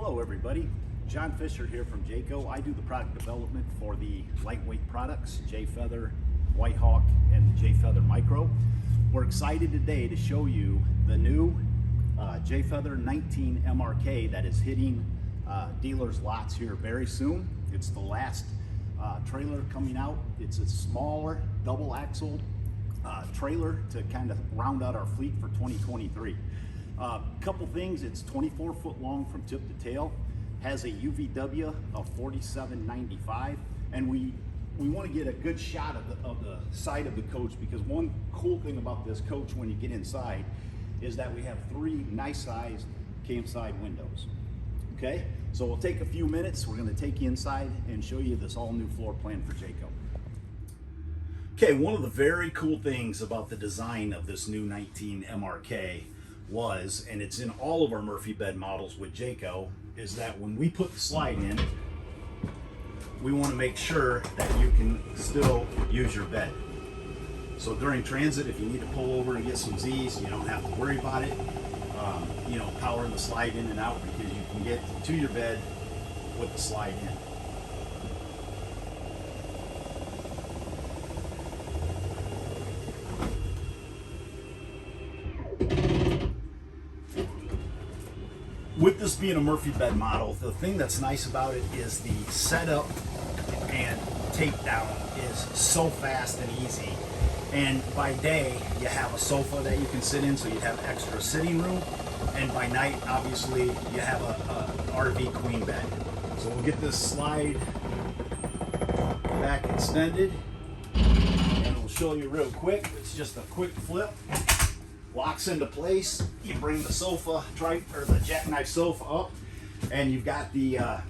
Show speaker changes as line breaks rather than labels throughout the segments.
Hello everybody, John Fisher here from Jayco. I do the product development for the lightweight products, J-Feather, White Hawk, and the J-Feather Micro. We're excited today to show you the new J-Feather 19 MRK that is hitting dealers' lots here very soon. It's the last trailer coming out. It's a smaller double axle trailer to kind of round out our fleet for 2023. Couple things, it's 24 foot long from tip to tail, has a UVW of 4795, and we want to get a good shot of the side of the coach, because one cool thing about this coach when you get inside is that we have 3 nice sized cam side windows. Okay, so we'll take a few minutes. We're going to take you inside and show you this all new floor plan for Jayco. Okay, one of the very cool things about the design of this new 19 MRK was, and it's in all of our Murphy bed models with Jayco, is that when we put the slide in, we want to make sure that you can still use your bed. So during transit, if you need to pull over and get some Z's, you don't have to worry about it. Powering the slide in and out, because you can get to your bed with the slide in. With this being a Murphy bed model, the thing that's nice about it is the setup and takedown is so fast and easy. And by day, you have a sofa that you can sit in, so you have extra sitting room. And by night, obviously, you have a RV queen bed. So we'll get this slide back extended, and we'll show you real quick. It's just a quick flip. Locks into place. You bring the sofa, or the jackknife sofa up, and you've got the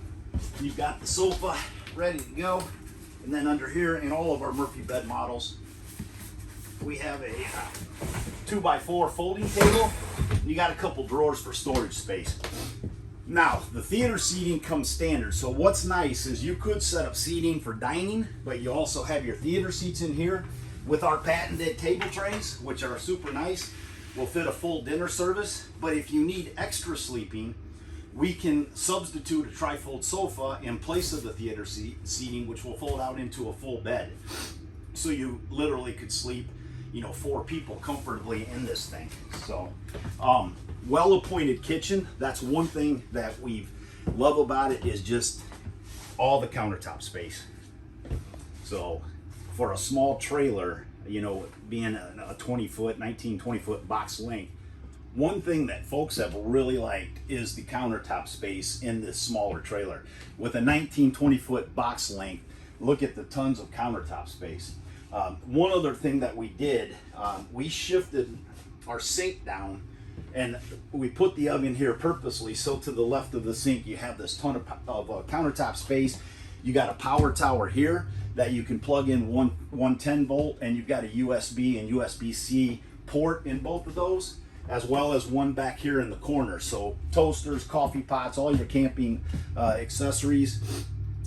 sofa ready to go. And then under here, in all of our Murphy bed models, we have a 2x4 folding table. You got a couple drawers for storage space. Now, the theater seating comes standard. So what's nice is you could set up seating for dining, but you also have your theater seats in here with our patented table trays, which are super nice. Will fit a full dinner service. But if you need extra sleeping, we can substitute a trifold sofa in place of the theater seating, which will fold out into a full bed. So you literally could sleep 4 people comfortably in this thing. So well-appointed kitchen. That's one thing that we love about it, is just all the countertop space. So for a small trailer, being a 20 foot box length, one thing that folks have really liked is the countertop space in this smaller trailer. With a 20 foot box length, look at the tons of countertop space. One other thing that we did, we shifted our sink down, and we put the oven here purposely, so to the left of the sink you have this ton of countertop space. You got a power tower here that you can plug in 110 volt, and you've got a USB and USB-C port in both of those, as well as one back here in the corner. So toasters, coffee pots, all your camping accessories.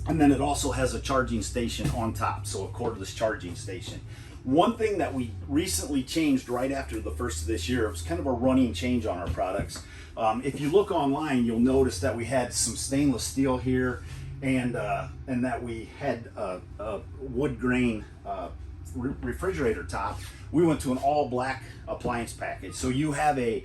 And then it also has a charging station on top, so a cordless charging station. One thing that we recently changed right after the first of this year, it was kind of a running change on our products. If you look online, you'll notice that we had some stainless steel here, and that we had a wood grain refrigerator top. We went to an all black appliance package. So you have a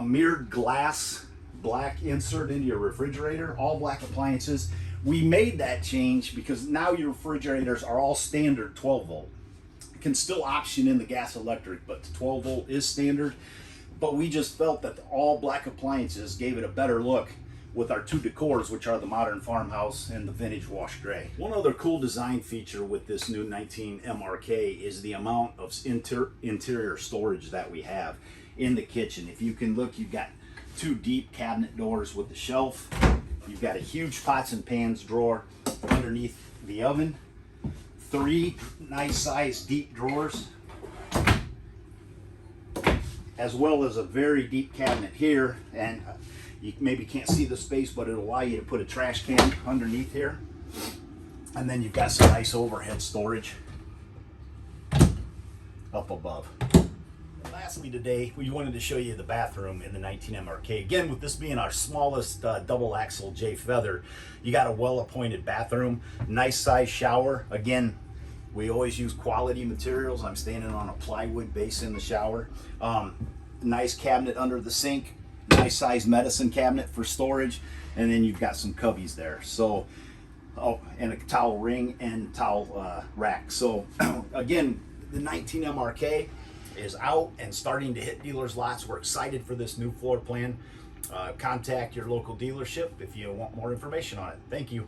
mirrored glass black insert into your refrigerator, all black appliances. We made that change because now your refrigerators are all standard 12 volt. You can still option in the gas electric, but the 12 volt is standard. But we just felt that the all black appliances gave it a better look with our 2 decors, which are the modern farmhouse and the vintage wash gray. One other cool design feature with this new 19 MRK is the amount of interior storage that we have in the kitchen. If you can look, you've got 2 deep cabinet doors with the shelf. You've got a huge pots and pans drawer underneath the oven. 3 nice sized deep drawers, as well as a very deep cabinet here. And you maybe can't see the space, but it'll allow you to put a trash can underneath here. And then you've got some nice overhead storage up above. lastly today, we wanted to show you the bathroom in the 19MRK. Again, with this being our smallest double axle J Feather, you got a well-appointed bathroom, nice size shower. Again, we always use quality materials. I'm standing on a plywood base in the shower. Nice cabinet under the sink, nice size medicine cabinet for storage, and then you've got some cubbies there. So, oh, and a towel ring and towel rack. So again, the 19MRK is out and starting to hit dealers' lots. We're excited for this new floor plan. Contact your local dealership if you want more information on it. Thank you.